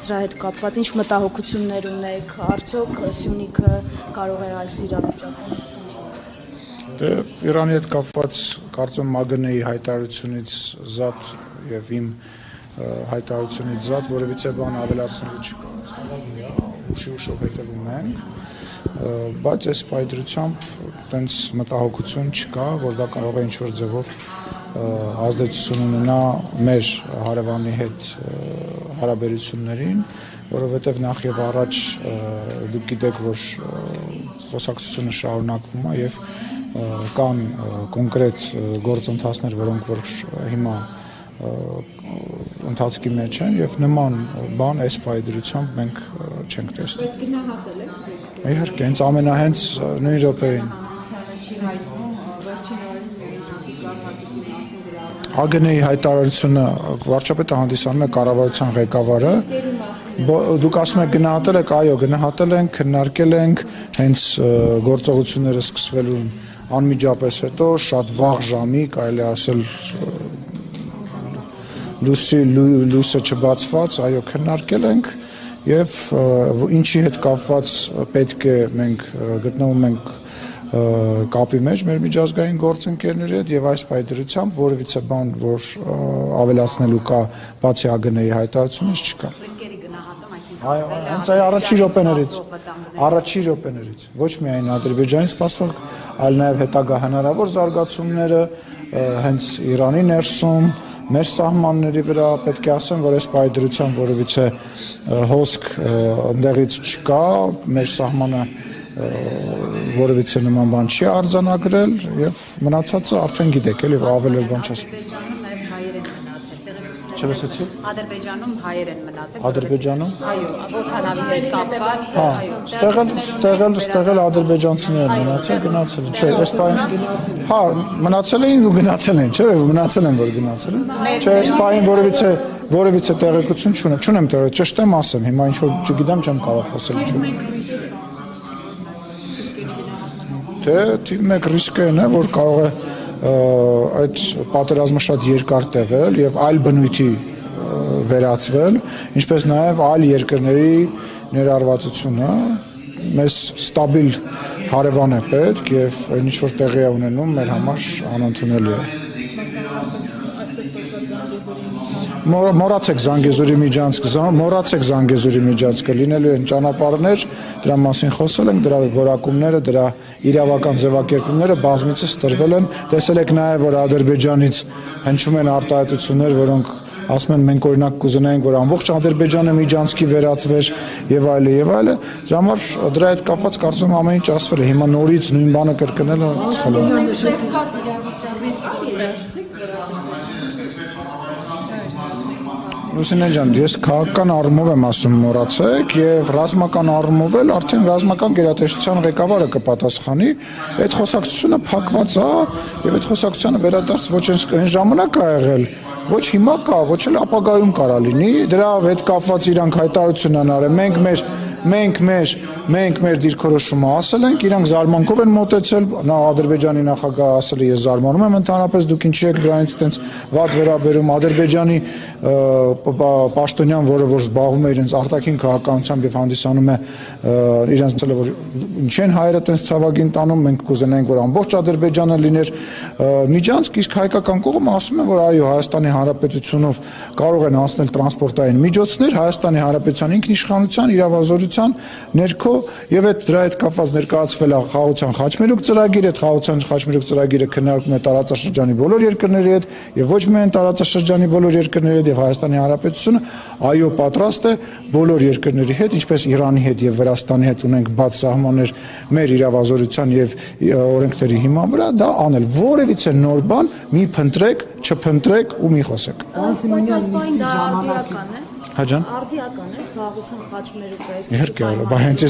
դրա հետ կապված ինչ մտահոգություններ ունեք, արդյոք Սյունիքը կարող է այս իրավիճակում Դե Իրանի հետ կապված կարծում ՄԱԳՆ-ի հայտարարությունից զատ եւ իմ հայտարարությունից զատ որևիցե բան ավելացնելու չկա։ Ուշով հետևում ենք, բայց այս պայծրությամբ տենց մտահոգություն չկա, որ դա կարող է ինչ-որ ձևով ազդեցություն ունենա մեր հարևանի հետ հարաբերություններին, որովհետև նախ եւ առաջ դուք գիտեք, որ խոսակցությունը շարունակվում է եւ կան կոնկրետ գործընթացներ, որոնք որ հիմա ընթացքի մեջ են եւ նման բան այս պայծրությամբ մենք չենք տեսնում։ Բայց գնահատել եք։ Իհարկե, հենց ամենահենց նույն րոպեին։ ԱԳՆ-ի հայտարարությունը վարչապետը հանդիսանում է կառավարության ղեկավարը։ Դուք ասում եք գնահատել եք, այո, գնահատել ենք, քննարկել ենք, հենց գործողությունները սկսվելուն անմիջապես հետո շատ վաղ ժամի, կարելի ասել լույսը չբացված, այո, քննարկել ենք եւ ինչի հետ կապված պետք է մենք գտնվում ենք կապի մեջ մեր միջազգային գործընկերների հետ եւ այս պայծրությամբ որևիցե բան, որ ավելացնելու կա բացի ԱԳՆ-ի հայտարարությունից չկա։ Ռիսկերի գնահատում, այսինքն Այո, հենց այ առաջին րոպեներից ոչ միայն Ադրբեջանից սպասվող, այլ նաեւ հետագա հնարավոր զարգացումները հենց Իրանի ներսում մեր սահմանների վրա պետք է ասեմ, որ այս պայծրությամբ որևիցե հոսք ընդեղից չկա, մեր սահմանը որևիցե նման բան չի արձանագրել եւ մնացածը արդեն գիտեք, էլի ավել բան չասեմ։ Ադրբեջանում հայեր են մնացել։ Ադրբեջանում։ Այո, օդանավի հետ կապված, այո։ Ստեղել ադրբեջանցիներ են մնացել, գնացել են, չէ, այս բանը։ Հա, մնացել էին ու գնացել են, չէ, մնացել են, որ գնացել են։ Չէ, այս բանը որևիցե տեղեկություն չունեմ տեղը, ճիշտ եմ ասեմ, հիմա ինչ որ չգիտեմ, չեմ կարող խոսել ինչ։ Դե թիվ 1 ռիսկն է, որ կարող է այդ պատերազմը շատ երկար տևել եւ այլ բնույթի վերածվել, ինչպես նաեւ այլ երկրների ներառվածությունը մեզ ստաբիլ հարևան է պետք եւ այն ինչ որ տեղի է ունենում մեր համար անընդունելի է։ Մոռացեք Զանգեզուրի միջանցքը, լինելու են ճանապարհներ, դրա մասին խոսել ենք, դրա որակումները, դրա իրավական ձևակերպումները բազմիցս տրվել են, տեսել եք նաև, որ Ադրբեջանից հնչում են արտահայտություններ, որոնք ասում են մենք օրինակ կուզենայինք, որ ամբողջ Ադրբեջանը միջանցքի վերածվեր եւ այլը, դրա համար դրա հետ կապված կարծում եմ ամեն ինչ ասվել է, հիմա նորից նույն բանը կրկնելը սխալ Լուսինե ջան, ես քաղաքական առումով եմ ասում մոռացեք եւ ռազմական առումով էլ արդեն ռազմական գերատեսչության ղեկավարը կպատասխանի, այդ խոսակցությունը փակված է եւ այդ խոսակցությանը վերադարձ ոչ այն ժամանակ ա եղել, ոչ հիմա կա, ոչ էլ ապագայում կարա լինի, դրա հետ կապված իրանք հայտարարություն են արել, մենք մեր դիրքորոշումը ասել ենք, իրանք զարմանքով են մոտեցել, Ադրբեջանի նախագահը ասել է ես զարմանում եմ ընդհանրապես դուք ինչի եք դրանից այդպես վատ վերաբերում, Ադրբեջանի պաշտոնյան, որը որ զբաղվում է իրենց արտաքին քաղաքականությամբ եւ հանդիսանում է իրենց ցելը, որ ինչ են հայերը այդպես ցավագին տանում, մենք կուզենայինք, որ ամբողջ Ադրբեջանը լիներ միջանցք, իսկ հայկական կողմը ասում է, որ այո, Հայաստանի Հանրապետությունով կարող են անցնել տրանսպորտային միջոցներ, Հայաստանի Հանրապետության ինքնիշխանության, իրավազորության ներքո եւ այդ դրա հետ կապված ներկայացվել է խաղաղության խաչմերուկ ծրագիրը, այդ խաղաղության խաչմերուկ ծրագիրը քննարկվում է տարածաշրջանի բոլոր երկրների հետ եւ ոչ միայն տարածաշրջանի բոլոր երկրների հետ եւ Հայաստանի Հանրապետությունը այո պատրաստ է բոլոր երկրների հետ, ինչպես Իրանի հետ եւ Վրաստանի հետ ունենք բաց սահմաններ մեր իրավազորության եւ օրենքների հիման վրա, դա անել որևիցե նոր բան մի փնտրեք, չփնտրեք ու մի խոսեք։ Հաջան։ Արդիական է խաղաղության խաչմերուկը այսպես։ Իհարկե, բա հենց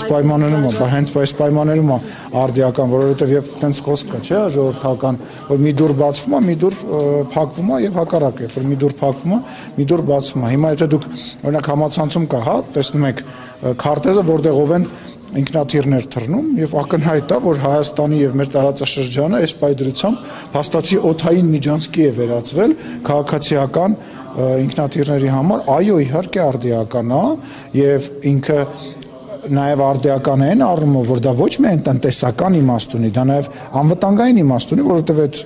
այս պայմաններում է արդիական, որովհետև եւ տենց խոսք կա, չէ՞, ժողովրդական, որ մի դուր բացվում է, մի դուր փակվում է եւ հակառակը, որ մի դուր փակվում է, մի դուր բացվում է։ Հիմա եթե դուք օրինակ համացանցում կա, հա, տեսնում եք քարտեզը, որտեղով են ինքնաթիռներ թռնում եւ ակնհայտ է, որ Հայաստանի եւ մեր տարածաշրջանը այս պայծրությամբ փաստացի օդային միջանցքի է վերածվել քաղաքացիական ինքնաթիռների համար, այո, իհարկե արդիական է եւ ինքը նաև արդիական է այն առումով, որ դա ոչ միայն տնտեսական իմաստ ունի, դա նաև անվտանգային իմաստ ունի, որովհետև այդ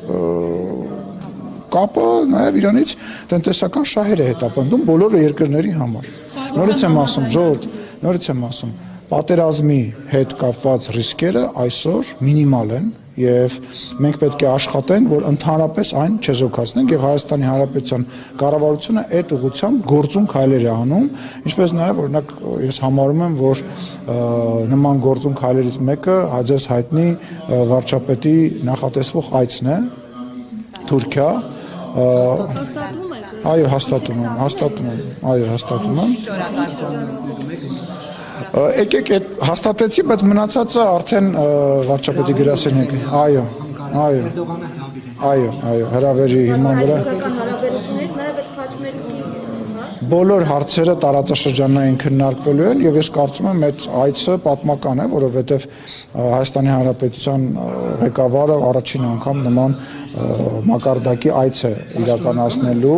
կապը նաև իրանից տնտեսական շահեր է հետապնդում բոլոր երկրների համար։ Նորից եմ ասում, ժողովուրդ, նորից եմ ասում, պատերազմի հետ կապված ռիսկերը այսօր մինիմալ են եւ մենք պետք է աշխատենք, որ ընդհանրապես այն չեզոքացնենք եւ Հայաստանի Հանրապետության կառավարությունը այդ ուղղությամբ գործուն քայլեր է անում, ինչպես նաեւ օրինակ ես համարում եմ, որ նման գործուն քայլերից մեկը հաջես հայտնի վարչապետի նախատեսվող այցն է Թուրքիա, այո, հաստատում եմ։ Եկեք այդ հաստատեցի, բայց մնացածը արդեն վարչապետի գրասենյակի։ Այո, հրավերի հիման վրա։ Բոլոր հարցերը տարածաշրջանային քննարկվելու են եւ ես կարծում եմ այդ այցը պատմական է, որովհետեւ Հայաստանի Հանրապետության ղեկավարը առաջին անգամ նման մակարդակի այց է իրականացնելու։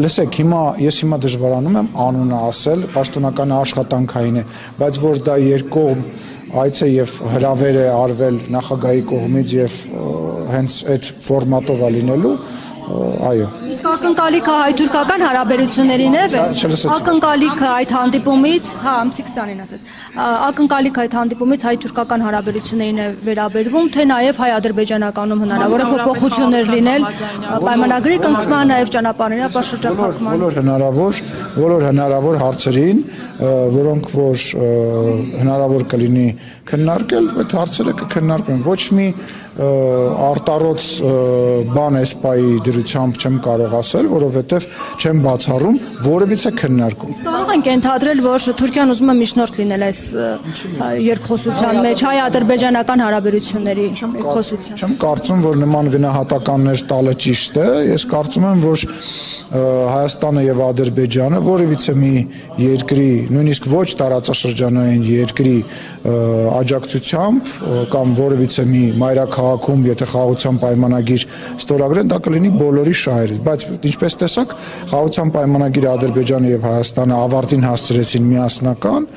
Լսեք, ես հիմա դժվարանում եմ անունը ասել, պաշտոնական աշխատանքային է, բայց որ դա երկկողմ այց է եւ հրավեր է արվել նախագահի կողմից եւ հենց այդ ֆորմատով է լինելու, այո։ Իսկ ակնկալիքը հայ-թուրքական հարաբերություններին է, ակնկալիքը այդ հանդիպումից, ամսի 20-ին ասած, ակնկալիքը այդ հանդիպումից հայ-թուրքական հարաբերություններին է վերաբերվում, թե նաև հայ-ադրբեջանականում հնարավոր է փոփոխություններ լինել, պայմանագրի կնքման, նաև ճանապարհների ապաշրջափակման։ Բոլոր հնարավոր հարցերին, որոնք որ հնարավոր կլինի քննարկել, այդ հարցերը կքննարկվեն։ Ոչ մի արտառոց բան էսպայի դրությամբ չեմ կարող ասել, որովհետև չեմ բացառում որևիցե քննարկում։ Կարող ենք ենթադրել, որ Թուրքիան ուզում է միջնորդ լինել այս երկխոսության մեջ, հայ-ադրբեջանական հարաբերությունների երկխոսության։ Չեմ կարծում, որ նման գնահատականներ տալը ճիշտ է։ Ես կարծում եմ, որ Հայաստանը եւ Ադրբեջանը որևիցե մի երկրի, նույնիսկ ոչ տարածաշրջանային երկրի աջակցությամբ կամ որևիցե մի մայրաքաղաքում, եթե խաղաղության պայմանագիր ստորագրեն, դա կլինի բոլորի շահերից, բայց ինչպես տեսակ, խաղաղության պայմանագիրը Ադրբեջանը եւ Հայաստանը ավարտին հասցրեցին միասնական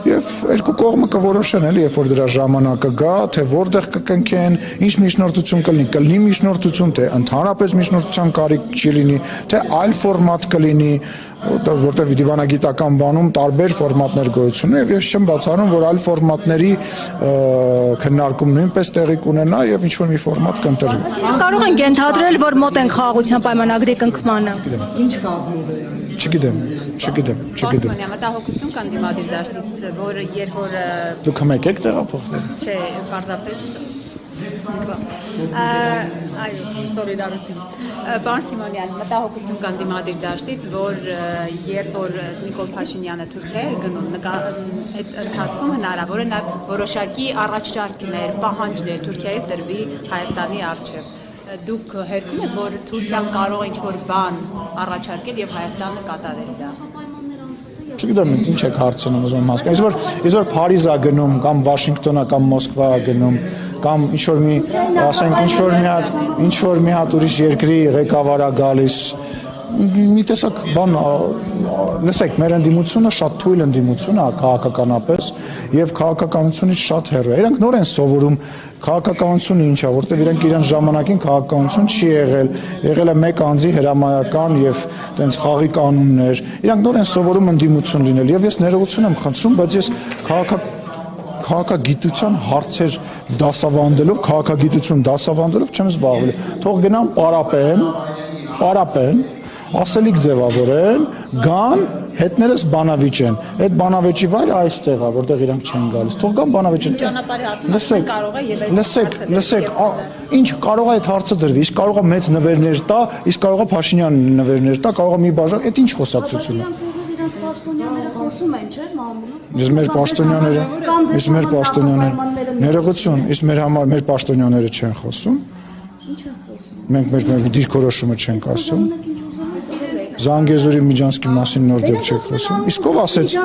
եւ երկու կողմը կորոշեն էլի, երբ որ դրա ժամանակը գա, թե որտեղ կկնքեն, ինչ միջնորդություն կլինի միջնորդություն, թե ընդհանրապես միջնորդության կարիք չի լինի, թե այլ ֆորմատ կլինի, որտեղ դիվանագիտական բանում տարբեր ֆորմատներ գոյություն ունեն եւ ես չեմ բացառում, որ այլ ֆորմատների քննարկում նույնպես տեղի կունենա եւ ինչ որ մի ֆորմատ կընտրվի։ Կարող ենք ենթադրել, որ մոտ են խաղաղության պայմանագրի կնքմանը։ Ինչ կազմով է։ Չգիտեմ։ Մտահոգություն կան դիմադիր դաշտից, որ երբ որ Դուք հմեկ եք տեղափոխվել։ Չէ, պարզապես այո, սոլիդարություն։ Պարոն Սիմոնյան, մտահոգություն կան դիմադիր դաշտից, որ երբ որ Նիկոլ Փաշինյանը Թուրքիա է գնում, այդ ընթացքում հնարավոր է նա որոշակի առաջարկներ, պահանջներ Թուրքիայից դրվի Հայաստանի առջև։ Դուք հերքում եք, որ Թուրքիան կարող է ինչ-որ բան առաջարկել եւ Հայաստանը կատարել դա։ Չգիտեմ ինչ եք հարցնում, ուզում եմ հասկանալ։ Իսկ որ Փարիզ է գնում կամ Վաշինգտոն է կամ Մոսկվա է գնում կամ ինչ որ մի, ասենք ինչ որ մի հատ ուրիշ երկրի ղեկավար է գալիս, մի տեսակ բան, լսեք, մեր ընդդիմությունը շատ թույլ ընդդիմություն է քաղաքականապես եւ քաղաքականությունից շատ հեռու է։ Իրանք նոր են սովորում քաղաքականությունը ինչ է, որտեղ իրանք իրենց ժամանակին քաղաքականություն չի եղել է մեկ անձի հրամայական եւ տենց խաղի կանոններ։ Իրանք նոր են սովորում ընդդիմություն լինել եւ ես ներողություն եմ խնդրում, բայց ես քաղաքագիտության հարցեր դասավանդելով չեմ զբաղվել։ Թող գնան պարապեն, ասելիք ձևավորեն, գան, հետներս բանավիճեն։ Այդ բանավեճի վայրը այստեղ է, որտեղ իրանք չեն գալիս։ Թող գան բանավիճեն։ Ճանապարհի հատում կարող է եւ այդ լսեք, ինչ կարող է այդ հարցը դրվի, իսկ կարող է մեծ նվերներ տա, իսկ կարող է Փաշինյանը նվերներ տա, կարող է մի բաժան, այդ ինչ խոսակցություն է։ Պաշտոնյաները խոսում են, չէ՞, մամուլով։ Իսկ մեր պաշտոնյաները, ներողություն, իսկ մեր համար մեր պաշտոնյաները չեն խոսում։ Ինչ են խոսում։ Մենք մեր դիրքորոշումը չենք ասում։ Զանգեզուրի Միջանցքի մասին նոր դեպք չեք խոսում։ Իսկ ով ասեց,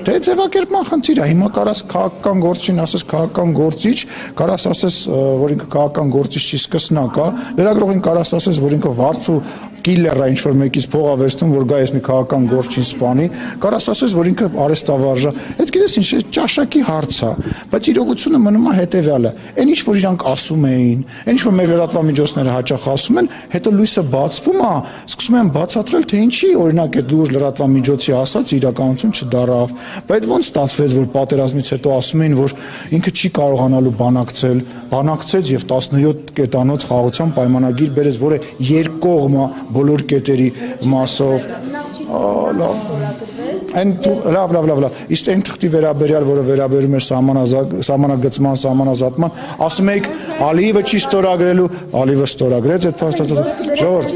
դե ձևակերպման խնդիր է։ Հիմա կարաս քաղաքական գործին ասես քաղաքական գործիչ, կարաս ասես, որ ինքը քաղաքական գործիչ չի, սկսնակ է, լրագրողին կարաս ասես, որ ինքը վարձու կիլլերա ինչ որ մեկից փող ավերցնում, որ գա ես մի քաղաքական գործ չի սպանի, կարաս ասես, որ ինքը արեստավարժա։ Այդ գիտես ինչ, ճաշակի հարց է, բայց իրողությունը մնում է հետևյալը։ Այն ինչ որ իրանք ասում էին, այն ինչ որ մեր լրատվամիջոցները հաճախ ասում են, հետո լույսը բացվում է, սկսում են բացատրել, թե ինչի օրինակ այդ լուրջ լրատվամիջոցի ասած իրականություն չդարավ։ Բայց ոնց ստացվեց, որ պատերազմից հետո ասում էին, որ ինքը չի կարողանալու բանակցեց եւ 17 կետանոց խաղաղության պայմանագիր բերեց, որը երկկողմ բոլոր կետերի մասով լավ իսկ այն թղթի վերաբերյալ, որը վերաբերում էր սահմանագծման, սահմանազատման, ասում եք Ալիևը չի ստորագրելու, Ալիևը ստորագրեց այդ փաստաթղթը։ Ժողովուրդ,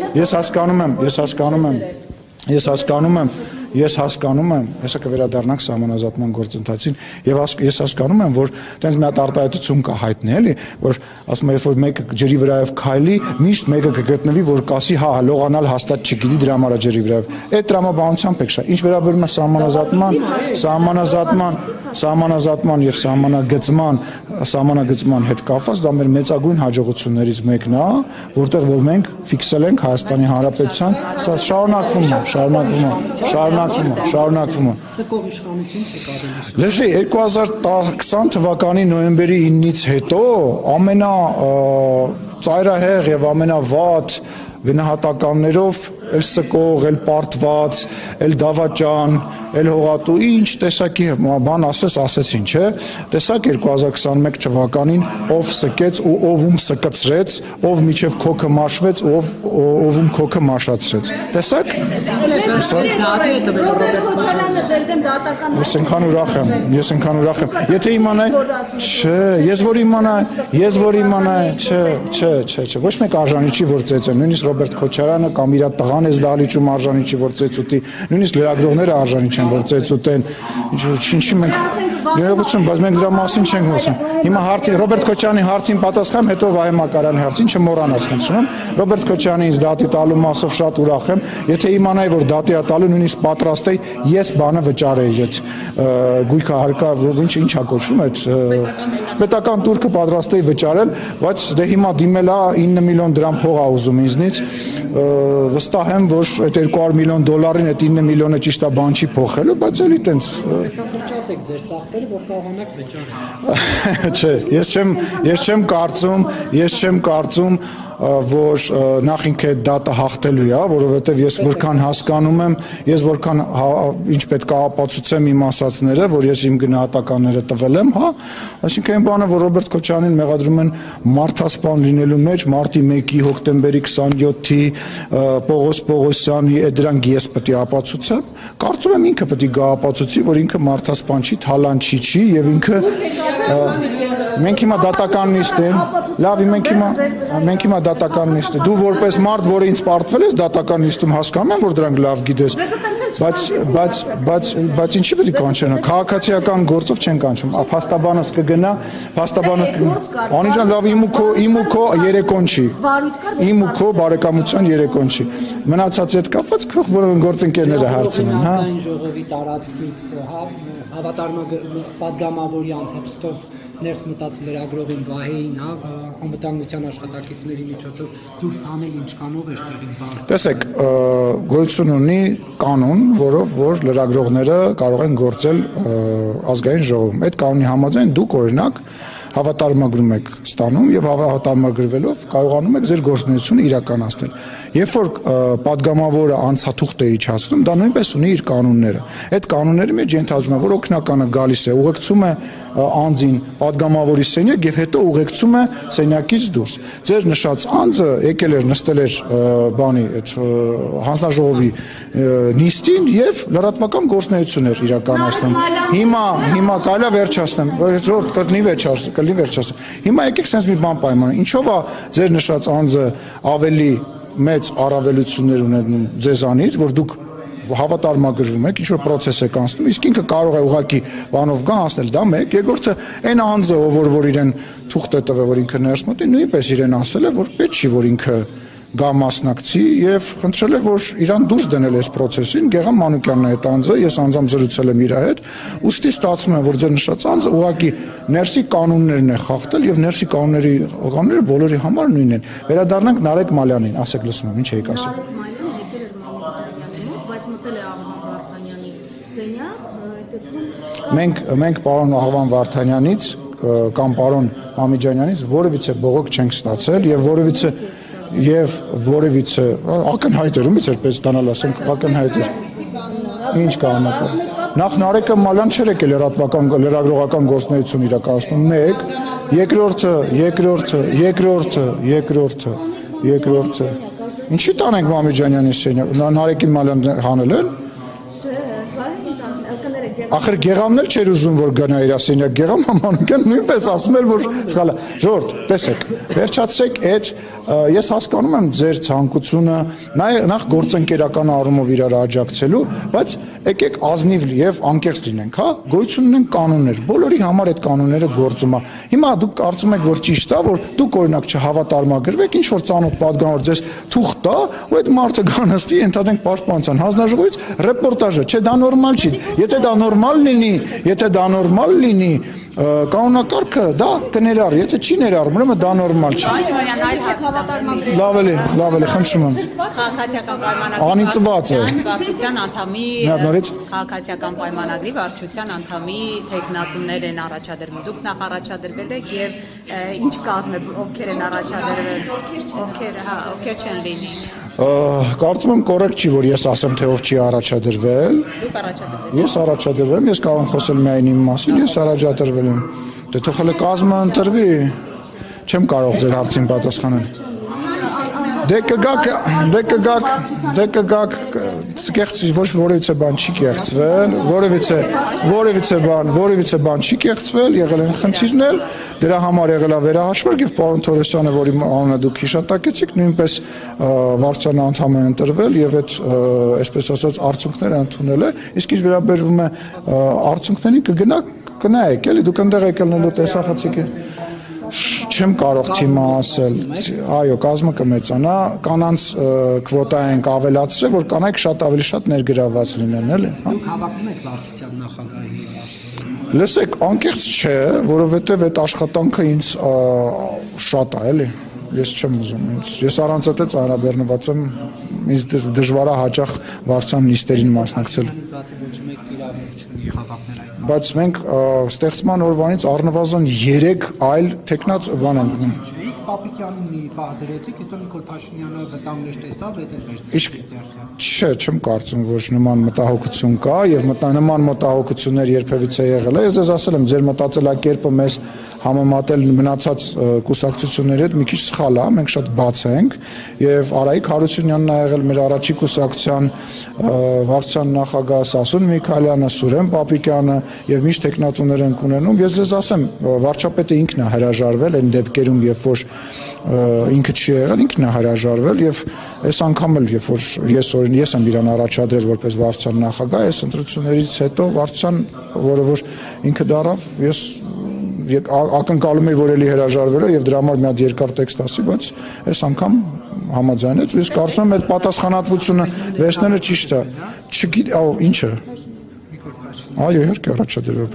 ես հասկանում եմ, հեսա կվերադառնանք սահմանազատման գործընթացին եւ ես հասկանում եմ, որ տենց մի հատ արտահայտություն կա հայտնի էլի, որ ասում է, երբ որ մեկը ջրի վրայով քայլի, միշտ մեկը կգտնվի, որ կասի, հա, լողանալ հաստատ չգիտի, դրա համար ջրի վրայով։ Այդ տրամաբանությամբ եք շա։ Ինչ վերաբերում է սահմանազատման եւ սահմանագծման հետ կապված, դա մեր մեծագույն հաջողություններից մեկն է, որտեղ որ մենք ֆիքսել ենք Հայաստանի Հանրապետության, սա շարունակվում է։ Սկող իշխանություն չկա։ Լսի, 2020 թվականի նոյեմբերի 9-ից հետո ամենածայրահեղ եւ ամենավատ գնահատականներով էլ սկող, էլ պարտված, էլ դավաճան, էլ հողատու, ինչ տեսակի բան ասեցին, չէ։ Տեսակ 2021 թվականին ով սկեց ու ովում սկծրեց, ով միջև քոքը մաշվեց, ովում քոքը մաշացրեց։ Տեսակ։ Ես այնքան ուրախ եմ։ Եթե իմանայի, չէ, ես որ իմանայի, չէ, ոչ մեկ արժանի չի որ ծեծեմ, նույնիսկ Ռոբերտ Քոչարյանը կամ իր տղան էս դահլիճում արժանի չի որ ծեծուտի, նույնիսկ լրագրողները արժանի չեն որ ծեծուտեն, ինչի մենք ներողություն, բայց մենք դրա մասին չենք խոսում։ Հիմա հարցի Ռոբերտ Քոչարյանի հարցին պատասխան, հետո Վահե Մակարյանի հարցին չմոռանաս, խնդրում։ Ռոբերտ Քոչարյանին դատի տալու մասով շատ ուրախ եմ, եթե իմանայի, որ դատի է տալու, նույնիսկ պատրաստ էի, ես բանը վճարեի այդ գույքը հարկա, ինչա կոչվում այդ պետական турքը պատրաստ էի վճարել, բայց դե հիմա դիմել է 9 միլիոն դրամ փող ա ուզում ինձնից, վստահ եմ, որ այդ $200 միլիոն այդ 9 միլիոնը ճիշտ է բան չի փոխելու, բայց էլի տենց Պետք ձեր ծախսերը, որ կարողանաք վճարել։ Չէ, ես չեմ կարծում, որ նախ ինքը դատը հաղթելու է, որովհետև ես որքան հասկանում եմ, ես որքան ինչ պետք է ապացուցեմ իմ ասածները, որ ես իմ գնահատականները տվել եմ, հա, այսինքն այն բանը, որ Ռոբերտ Քոչարյանին մեղադրում են մարդասպան լինելու մեջ, մարտի 1-ի, հոկտեմբերի 27-ի, Պողոս Պողոսյանի, դրանք ես պետք է ապացուցեմ, կարծում եմ ինքը պետք է գա ապացուցի, որ ինքը մարդասպան չի, թալանչի չի եւ ինքը մենք հիմա դատական նիստ ենք, լավ, մենք հիմա դատական նիստ է։ Դու որպես մարդ, որը ինձ պարտվել ես դատական նիստում, հասկանում եմ, որ դրանք լավ գիտես, բայց ինչի պետք է կանչեն, քաղաքացիական գործով չեն կանչում, փաստաբանս կգնա, անիջան լավ իմ ու քո երեկոն չի, իմ ու քո բարեկամության երեկոն չի, մնացածի հետ կապված քո գործընկերները հարցնում, հա։ Ժողովի տարածքից պատգամավորի անցափթով ներս մտած լրագրողին Վահեին, հա, անվտանգության աշխատակիցների միջոցով դուրս հանել ինչքանով էր տեղին բաց։ Տեսեք, գոյություն ունի կանոն, որով որ լրագրողները կարող են գործել ազգային ժողովում։ Այդ կանոնի համաձայն դուք օրինակ հավատարմագրում եք ստանում եւ հավատարմագրվելով կարողանում եք ձեր գործունեությունը իրականացնել։ Երբ որ падգամավորը անցաթուղթ է իջացնում, դա նույնպես ունի իր կանոնները։ Այդ կանոնների մեջ ենթադրում է, որ օգնականը գալիս է, ուղեկցում է անձին падգամավորի սենյակ եւ հետո ուղեկցում է սենյակից դուրս։ Ձեր նշած անձը եկել էր նստել էր բանի այդ հանձնաժողովի նիստին եւ լրատվական գործունեություն էր իրականացնում։ Հիմա կարելի է վերջացնեմ, ժողովուրդ կլինի վերջացնեմ։ Հիմա եկեք sense մի բան պայման։ Ինչով է ձեր նշած անձը ավելի մեծ առավելություններ ունենում ձեզանից, որ դուք հավատարմագրվում եք, ինչ-որ պրոցես եք անցնում, իսկ ինքը կարող է ուղղակի բանով գա անցնել, դա մեկ, երկրորդը այն անձը, որ իրեն թուղթ է տվել, որ ինքը ներս մտի, նույնպես իրեն ասել է, որ պետք չի, որ ինքը գա մասնակցի եւ խնդրել է, որ իրան դուրս դնել այս process-ին, Գեգամ Մանուկյանն է այդ անձը, ես անձամբ զրուցել եմ իր հետ, ուստի ստացվում է, որ ձեր նշած անձը ուղղակի ներսի կանոններն է խախտել եւ ներսի կանոնները բոլորի համար նույնն են։ Վերադառնանք Նարեկ Մալյանին, ասեք լսում եմ, ինչ եք ասում։ սենյակ, այդ դեպքում Մենք պարոն Աղվան Վարդանյանից կամ պարոն Մամիջանյանից որևիցե բողոք չենք ստացել եւ որևիցե ակնհայտ էր, ումից էր պես տանալ ասենք ակնհայտ էր։ Ինչ կանոնը։ Նախ Նարեկը Մալյան չէր եկել լրագրողական գործունեություն իրականացնում 1, երկրորդը։ Ինչի տանենք Մամիջանյանի սենյակ։ Նարեկին Մալյան հանել են։ Ախր Գեղամն էլ չէր ուզում որ գնա իր սենյակ, Գեղամ Մանուկյան նույնպես ասում էր որ սխալ է։ Ժողովուրդ, տեսեք, վերջացրեք այդ ես հասկանում եմ ձեր ցանկությունը նախ գործընկերական առումով իրար աջակցելու, բայց եկեք ազնիվ եւ անկեղծ լինենք, հա, գոյություն ունեն կանոններ, բոլորի համար այդ կանոնները գործում է։ Հիմա դուք կարծում եք որ ճիշտ է, որ դուք օրինակ չհավատարմագրվեք, ինչ որ ծանոթ պատգամավոր ձեզ թուղթ տա, ու այդ մարդը գանստի ընդհանրենք պաշտպանության հանձնաժողովից ռեպորտաժը, չէ, դա նորմալ չի։ Եթե դա նորմալ լինի, կանոնակարգը դա կներառ, եթե չի ներառ, ուրեմն դա նորմալ չի։ Լավ էլի, խնդրում եմ։ Քաղաքացիական պայմանագրի Անիծված է։ վարչության անդամի քաղաքացիական պայմանագրի վարչության անդամի տեխնատուներ են առաջադրվում։ Դուք նախ առաջադրվել եք եւ ինչ կազմ է, ովքեր են առաջադրվել, ովքեր չեն լինի։ Կարծում եմ կոռեկտ չի որ ես ասեմ թե ով չի առաջադրվել։ Դուք առաջադրվել։ Ես առաջադրվել եմ, ես կարող եմ խոսել միայն իմ մասին, ես առաջադրվել եմ։ Դե թող հələ կազմը ընտրվի։ Չեմ կարող ձեր հարցին պատասխանել։ Դե կգաք, կեղծ ոչ որևիցե բան չի կեղծվել, որևիցե բան չի կեղծվել, եղել են խնդիրներ, դրա համար եղել է վերահաշվարկ եւ պարոն Թորոսյանը, որի անունը դուք հիշատակեցիք, նույնպես վարչության անդամ է ընտրվել եւ այդ այսպես ասած արդյունքները ընդունել է, իսկ ինչ վերաբերվում է արդյունքներին կգնայեք, էլի դուք այնտեղ եկելնելու տեսախցիկ է։ Չեմ կարող թիմը ասել, այո, կազմը կմեծանա, կանանց քվոտա ենք ավելացրել, որ կանայք շատ ավելի շատ ներգրավված լինեն, էլի։ Դուք հավակնում եք վարչության նախագահի աշխատանքը։ Լսեք, անկեղծ չէ, որովհետև այդ աշխատանքը ինձ շատ է, էլի։ Ես չեմ ուզում, ես առանց այդ ծանրաբեռնված եմ, ինձ դժվար է հաճախ վարչության նիստերին մասնակցել։ Բայց մենք ստեղծման օրվանից առնվազն 3 այլ տեխնատ բան ենք ունում։ Պապիկյանին մի բան դրեցիք, հետո Նիկոլ Փաշինյանը վտանգներ տեսավ, այդ էլ վերցրեց ձեռքը։ Չէ, չեմ կարծում, որ նման մտահոգություն կա եւ նման մտահոգություններ երբևիցե եղել է։ Ես ձեզ ասել եմ, ձեր մտածելակերպը մեզ համեմատել մնացած կուսակցությունների հետ մի քիչ սխալ է, մենք շատ բաց ենք եւ Արայիկ Հարությունյանն ա եղել մեր առաջի կուսակցության վարչության նախագահ Սասուն Միքայելյանը, Սուրեն Պապիկյանը եւ միշտ տեխնատուներ են ունենում։ Ես ձեզ ասեմ, վարչապետը ինքն է հրաժարվել այն դեպքերում, երբ որ ինքը չի եղել, ինքն է հրաժարվել եւ այս անգամ էլ երբ որ ես եմ իրան առաջադրել որպես վարչության նախագահ, այս ընտրություններից հետո վարչության, որը որ ինքը դարավ, ես ակնկալում էի որ էլի հրաժարվել է եւ դրա համար մի հատ երկար տեքստ ասի, բայց այս անգամ համաձայնեց ու ես կարծում եմ այդ պատասխանատվությունը վերցնելը ճիշտ է։ Չգիտի, ինչը։ Այո, իհարկե առաջադրվել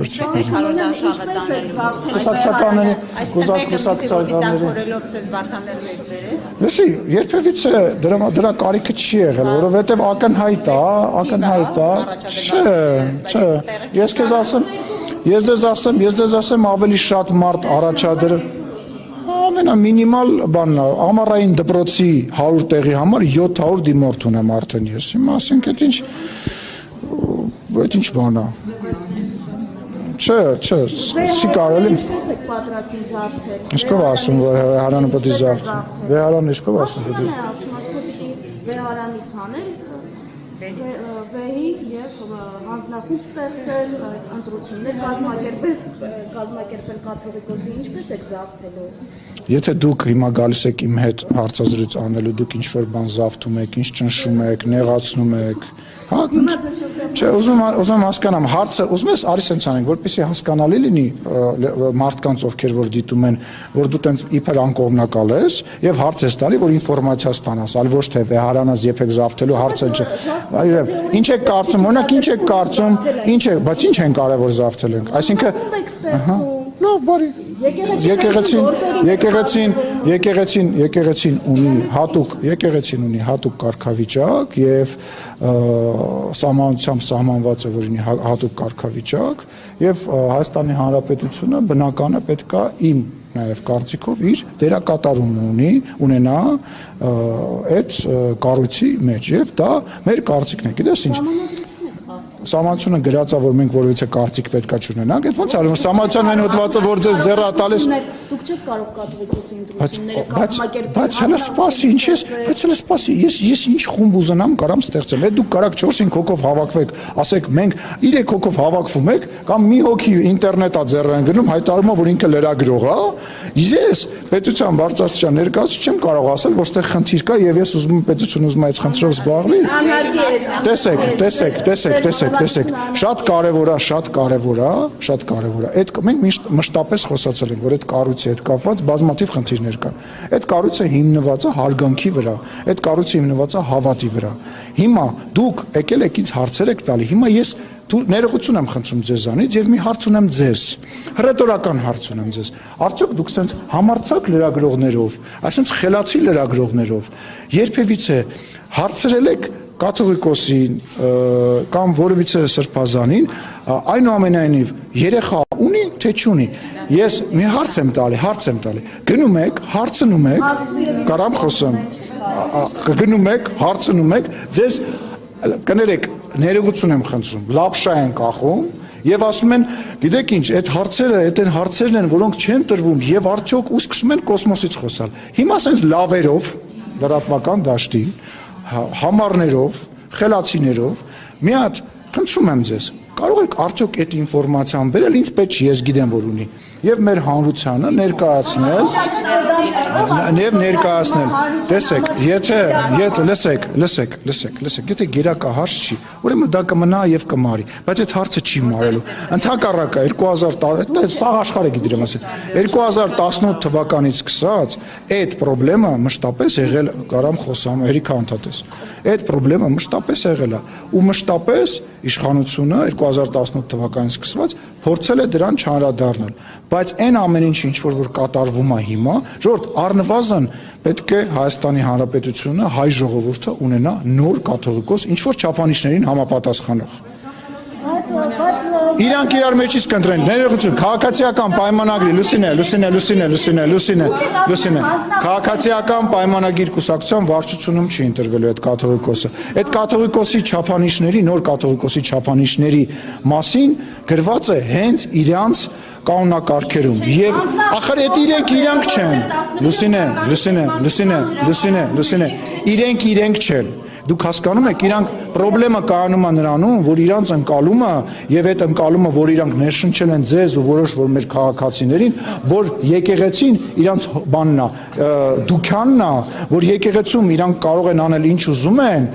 Լսի, երբևիցե դրա կարիքը չի եղել, որովհետև ակնհայտ է, չէ, ես ձեզ ասեմ ավելի շատ մարդ առաջադրել ամենամինիմալ բանն է, ամառային դպրոցի 100 տեղի համար 700 դիմորդ ունեմ արդեն ես, հիմա ասենք այդ ինչ բան է, չէ, չի կարելի Ինչպես եք պատրաստում զավթել։ Ինչքով ասում, որ վեհարանը պետք է զավթի, վեհարանը ինչքով ասում պետք է։ Ասում վեհարանից հանել, վեհի եւ հանձնախումբ ստեղծել, ընտրություններ կազմակերպել կաթողիկոսի, ինչպես եք զավթելու։ Եթե դուք հիմա գալիս եք իմ հետ հարցազրույց անելու, դուք ինչ-որ բան զավթում եք, ինչ ճնշում եք, նեղացնում եք, Չէ, ուզում հասկանամ, հարցը, ուզում ես արի սենց անենք, որպեսզի հասկանալի լինի մարդկանց, ովքեր որ դիտում են, որ դու տենց իբր անկողմնակալ ես եւ հարց ես տալի, որ ինֆորմացիա ստանաս, այլ ոչ թե վեհարանաս երբեք զավթելու հարցը չէ։ Ինչ եք կարծում, օրինակ ինչ եք կարծում, բայց ինչ են կարևոր զավթել ենք, այսինքն լավ, բարի Եկեղեցին ունի հատուկ կարգավիճակ եւ սահմանությամբ սահմանված է որ ունի հատուկ կարգավիճակ եւ Հայաստանի Հանրապետությունը բնական է պետքա իմ նաև կարծիքով իր դերակատարում ունենա այդ կառույցի մեջ եւ դա մեր կարծիքն է գիտես ինչ Սահմանությունը գրած է որ մենք որևիցե կարծիք պետքա չունենանք այդ ոնց արվում սահմանության այն հոդվածը որ ձեզ զեռա տալիս դուք չեք կարող կատողիկոսի ընտրությունները բայց հələ սպասի ինչ ես բայց հələ սպասի ես ինչ խումբ ուզենամ կարամ ստեղծել այդ դուք կարաք 4-5 հոգով հավաքվեք ասեք մենք 3 հոգով հավաքվում եք կամ մի հոգի ինտերնետա ձեռան գնում հայտարարում է որ ինքը լրագրող է ես պետության բարձրաստիճան ներկայացուցիչ չեմ կարող ասել որ ստեղ խնդիր կա եւ ես ուզում եմ պետությունը ուզում է այդ խնդրով զբաղվի տեսեք շատ կարեւոր է այդ մենք մշտապես խոսացել ենք որ այդ կառույցի հետ կապված բազմաթիվ խնդիրներ կան այդ կառույցը հիմնված է հարգանքի վրա այդ կառույցը հիմնված է հավատի վրա հիմա դուք եկել եք ինձ հարցեր եք տալի հիմա ես ներողություն եմ խնդրում ձեզանից եւ մի հարց ունեմ ձեզ հռետորական հարց ունեմ ձեզ արդյոք դուք sense համարցակ լրագրողներով այսինքն խելացի լրագրողներով երբևիցե հարցրել եք կաթողիկոսին կամ որևիցե սրբազանին այնուամենայնիվ երեխա ունի թե չունի ես մի հարց եմ տալի գնում եք հարցնում եք կարամ խոսեմ գնում եք հարցնում եք ձեզ կներեք ներողություն եմ խնդրում լապշա են կախում եւ ասում են գիտեք ինչ այդ հարցերն են որոնք չեն տրվում եւ արդյոք ու սկսում են կոսմոսից խոսալ հիմա ասենց լավերով լրատվական դաշտի համարներով խելացիներով մի հատ խնդրում եմ ձեզ կարող եք արդյոք այդ ինֆորմացիան բերել ինձ պետք չի ես գիտեմ որ ունի եւ մեր հանրությանը ներկայացնել տեսեք լսեք եթե գերակահարց չի ուրեմն դա կմնա եւ կմարի բայց այդ հարցը չի մարելու ընդհակառակը 2010 սաղ աշխարհը գիտեմ ասել 2018 թվականից սկսած այդ խնդրեմը մշտապես եղել կարամ խոսամ Էրիկա Անտատես այդ խնդրեմը մշտապես եղել է ու մշտապես իշխանությունը 2018 թվականից սկսված փորձել է դրան չանդրադառնալ բայց այն ամեն ինչ որ կատարվում է հիմա ժողովուրդ առնվազն պետք է Հայաստանի Հանրապետությունը հայ ժողովուրդը ունենա նոր կաթողիկոս ինչ որ չափանիշներին համապատասխանող Իրանք իրար մեջից կընտրեն ներողություն քաղաքացիական պայմանագրի լուսինե քաղաքացիական պայմանագիր կուսակցության վարչությունում չի ընտրվելու այդ կաթողիկոսը այդ կաթողիկոսի չափանիշների նոր կաթողիկոսի չափանիշների մասին գրված է հենց իրանց կանոնակարգերում եւ ախր այդ իրանք չեն լուսինե իրենք չեն դուք հասկանում եք իրանք խնդրեմը կայանում է նրանում որ իրանց ընկալումը եւ այդ ընկալումը որ իրանք ներշնչել են ձեզ ու որոշ որ մեր քաղաքացիներին որ եկեղեցին իրանց բանն է դուքյանն է որ եկեղեցում իրանք կարող են անել ինչ ուզում են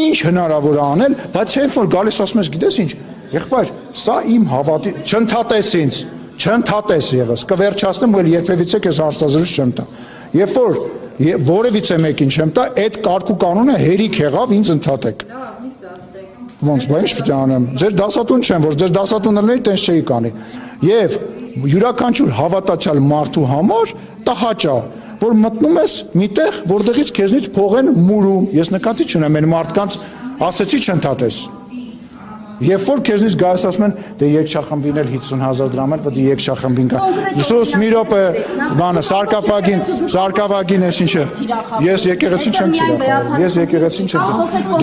ինչ հնարավոր է անել բայց երբ որ գալիս ասում ես գիտես ինչ եղբայր սա իմ հավատի չընդհատես եւս կվերջացնեմ որ երբևիցե քեզ հարցազրույց չեմ տա երբ որ որևիցե մեկին չեմ տա այդ կարգ ու կանոնը հերիք եղավ ինձ ընդհատեք ոնց բա ինչ պիտի անեմ ձեր դասատուն չեմ որ ձեր դասատունը լինի տենց չէի կանի եւ յուրաքանչյուր հավատացյալ մարդու համար տհաճ է որ մտնում ես միտեղ որտեղից քեզնից փող են մուրում ես նկատի չունեմ այն մարդկանց ասեցի չընդհատես Երբ որ քեզնից գայս ասում են դե երկշախմբին էլ 50000 դրամ էլ պետք է երկշախմբին կա Սուս մի րոպե բանը սարկավագին էս ինչը ես եկեղեցին չեմ թիրախավորում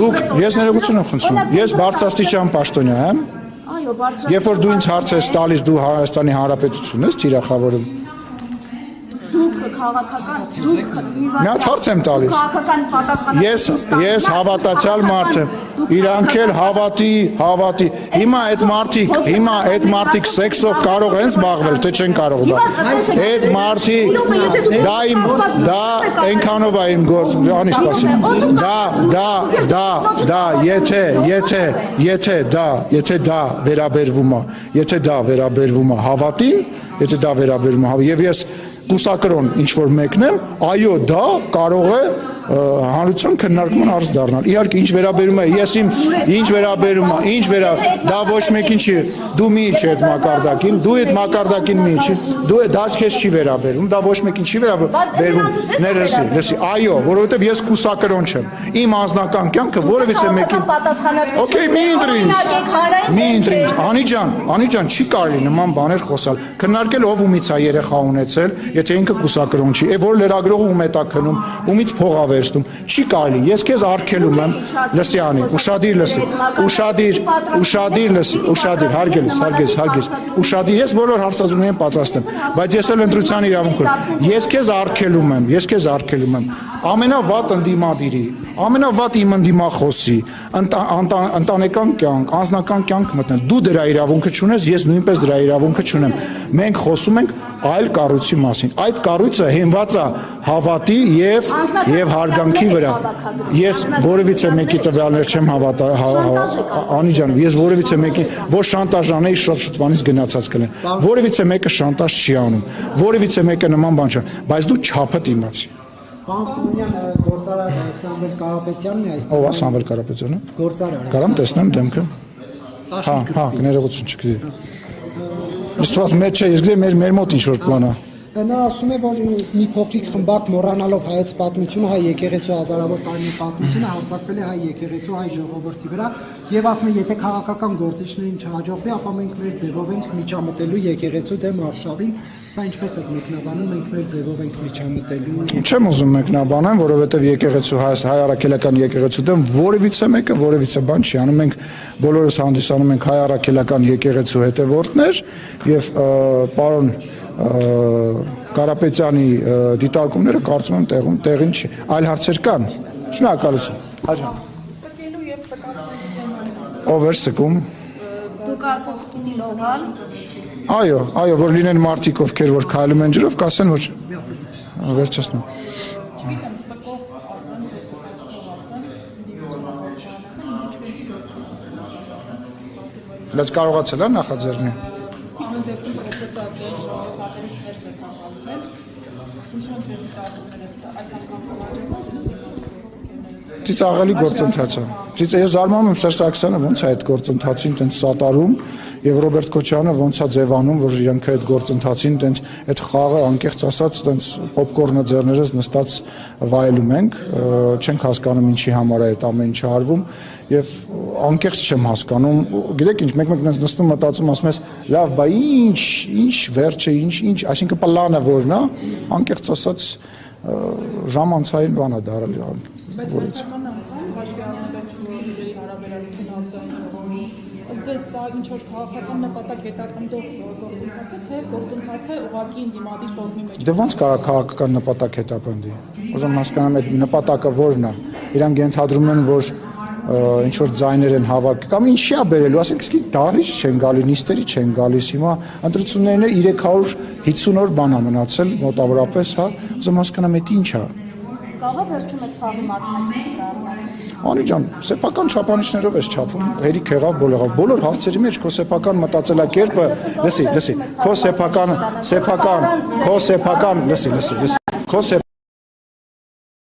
դուք ես ներողություն եմ խնդրում ես բարձրաստիճան պաշտոնյա եմ այո բարձր երբ որ դու ինձ հարց ես տալիս դու Հայաստանի Հանրապետությունն ես թիրախավորում դուք քաղաքական դուք մի հատ հարց եմ տալիս քաղաքական պատասխանատու ես հավատացյալ մարդ եմ իրանք էլ հավատի հիմա այդ մարդիկ սեքսով կարող են զբաղվել թե չեն կարող այդ մարդիկ դա այնքանով է իմ գործ անի սպասի դա եթե դա վերաբերվում է հավատին եթե դա վերաբերվում է եւ ես կուսակրոն ինչ որ մեկն եմ այո դա կարող է հանրության քննարկման հարց դառնալ։ Իհարկե ինչ վերաբերում է դա ոչ մեկին չի, դու մի իջ այդ մակարդակին, դու այդ մակարդակին մի իջ, դու դա քեզ չի վերաբերում, դա ոչ մեկին չի վերաբերում։ Լսի, այո, որովհետև ես կուսակրոն չեմ։ Իմ անձնական կյանքը որևիցե մեկին Okay, մի ընտրինչ, Անիջան, չի կարելի նման բաներ խոսալ։ Քննարկել ով ումից է երեխա ունեցել, եթե ինքը կուսակրոն չի, որ լրագրողը ում է տա քնում, ումից փող ա վերցնում, չի կարելի։ Ես քեզ արգելում եմ, լսի Անի, ուշադիր լսի, ուշադիր, ես բոլոր հարցազրույցներին պատրաստ եմ, բայց ես էլ ընտրության իրավունք ունեմ։ Ես քեզ արգելում եմ, ամենավատ ընդդիմադիրի, ամենավատ իմ ընդդիմախոսի, ընտանեկան կյանք, անձնական կյանք մտնել, դու դրա իրավունքը չունես, ես նույնպես դրա իրավունքը չունեմ։ Մենք խոսում ենք այլ կառույցի մասին։ Այդ կառույցը հենված է հավատի եւ հարգանքի վրա։ Ես որևիցե մեկի տվյալներ չեմ հավատա, Անիջան, ես որևիցե մեկի որ շանտաժ անեի շուտվանից գնացած կլեն։ Որևիցե մեկը շանտաժ չի անում, որևիցե մեկը նման բան չի, բայց դու չափդ իմացի։ Պարոն Սիմոնյան, գործարար Սամվել Կարապետյանն է այստեղ։ Ով է Սամվել Կարապետյանը։ Գործարար։ Կարամ տեսնեմ դեմքը։ Հա, ներողություն չգիտի։ Իստված մեջ է, ես գիտեմ մեր մոտ ինչ-որ պլան է։ Նա ասում է, որ մի փոքրիկ խմբակ մոռանալով հայոց պատմությունը, հայ եկեղեցու հազարավոր տարի պատմությունը հարձակվել է հայ եկեղեցու, հայ ժողովրդի վրա եւ ասում է, եթե քաղաքական գործիչներին չհաջողվի, ապա մենք մեր ձևով ենք միջամտելու եկեղեցու դեմ արշավին, սա ինչպես է մեկնաբանում, մենք մեր ձևով ենք միջամտելու։ Չեմ ուզում մեկնաբանեմ, որովհետեւ եկեղեցու հայ առաքելական եկեղեցու դեմ որևիցե մեկը որևիցե բան չի անում, մենք բոլորս հանդիսանում ենք հայ առաքելական եկեղեցու հետևորդներ եւ պարոն Կարապետյանի դիտարկումները կարծում եմ տեղին չի։ Այլ հարցեր կան։ Շնորհակալություն։ Հաջող։ Սկելու եւ սկացնելու։ Ով էր սկում։ Դուք ասած պիտի լողան։ Այո, որ լինեն մարդիկ, ովքեր որ քայլում են ջրով, կասեն որ վերջացնում։ Բայց կարողացել է նախաձեռնել։ Ծիծաղելի գործընթաց է։ Ես զարմանում եմ Սերժ Սարգսյանը ոնց է այդ գործընթացին տենց սատարում եւ Ռոբերտ Քոչարյանը ոնց է ձևանում, որ իրենք այդ գործընթացին տենց այդ խաղը անկեղծ ասած տենց պոպկորնը ձեռներս նստած վայելում ենք, չենք հասկանում ինչի համար է այդ ամեն ինչը արվում եւ անկեղծ չեմ հասկանում։ Գիտեք ինչ, մեկ-մեկ նստում մտածում ասում ես, լավ, բա ինչ վերջը, ինչ, այսինքն պլանը որն է, անկեղծ ասած ժամանցային բան է դարել որից։ Ձեզ սա ինչ-որ քաղաքական նպատակ հետապնդող գործընթաց է, թե գործընթացը ուղղակի ընդդիմադիր կողմի մեջ։ Դե ոնց կարա քաղաքական նպատակ հետապնդի։ Ուզում հասկանամ այդ նպատակը որն է։ Իրանք ենթադրում են, որ ինչ-որ ձայներ են հավաքի կամ ինչի է բերելու, ասենք իսկի դարից չեն գալի, նիստերի չեն գալիս, հիմա ընտրություններն 350 օր բան է մնացել մոտավորապես, հա, ուզում հասկանամ այդ ինչ է։ Կարող վերջում այդ խաղի մասնակից դառնալ։ Անիջան, սեփական չափանիշներով ես չափում, հերիք եղավ, բոլոր հարցերի մեջ քո սեփական մտածելակերպը, լսի, քո սեփական,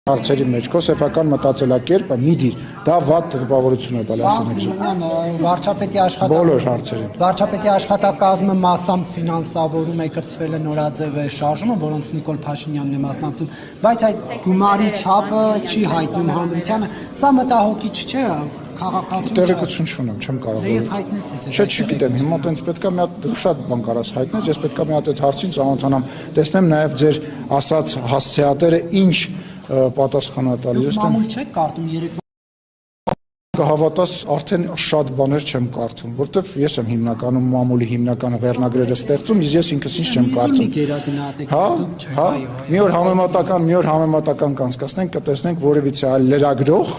հարցերի մեջ քո սեփական մտածելակերպը մի դիր, դա վատ տպավորություն է տալի, ասեմ եք։ Բոլոր հարցերին։ Վարչապետի աշխատակազմը massամբ ֆինանսավորում է, կրթվել է նորաձև շարժումը, որոնց Նիկոլ Փաշինյանն է մասնակցում, բայց այդ գումարի չափը չի հայտնում հանրությանը, սա մտահոգիչ չէ։ Տեղեկություն չունեմ, չեմ կարող։ Ես հայտնեցի։ Չէ, չգիտեմ, հիմա տենց պետքա մի հատ շատ բան կարաս հայտնես, ես պետքա մի հատ այդ հարցին ծանոթանամ, տեսնեմ նաև ձեր ասած հասցեատերը ինչ պատասխան է տալիս։ Մամուլ չեք կարդում երեկվա։ Կհավատաս, արդեն շատ բաներ չեմ կարդում, որտեվ ես եմ հիմնականում մամուլի հիմնական վերնագրերը ստեղծում, իսկ ես ինքս ինչ չեմ կարդում։ Հա, մի օր համեմատական կանցկացնենք, կտեսնենք որևիցե այլ լրագրող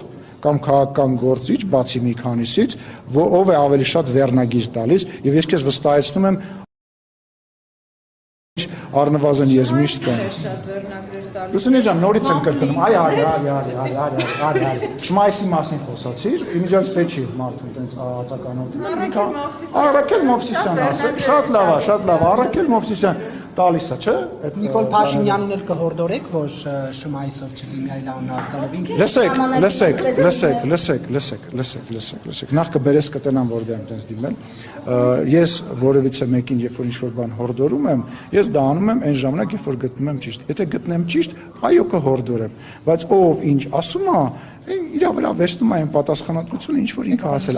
կամ քաղաքական գործիչ, բացի մի քանիսից, ով է ավելի շատ վերնագիր տալիս, եւ ես քեզ վստահեցնում եմ առնվազն ես միշտ կան։ Լուսինե ջան, նորից եմ կրկնում, արի, շմայսի մասին խոսացիր, իմիջիայից պետք չի մարդուն տենց ածականոտ։ Առաքել Մովսիսյան ասեք, շատ լավ, Առաքել Մովսիսյան, տալիս է, չէ՞։ Նիկոլ Փաշինյանին էլ կհորդորեք, որ Շմայիսով չդիմի այլ անհասկանալին։ Լսեք, նախ կբերես կտենամ որ դեմ տենց դիմել։ Ես որևիցե մեկին երբ որ ինչ-որ բան հորդորում եմ, ես դա անում եմ այն ժամանակ, երբ որ գտնում եմ ճիշտ։ Եթե գտնեմ ճիշտ, այո կհորդորեմ, բայց ով ինչ ասում է, իր վրա վերցնում է այն պատասխանատվությունը, ինչ որ ինքը ասել է։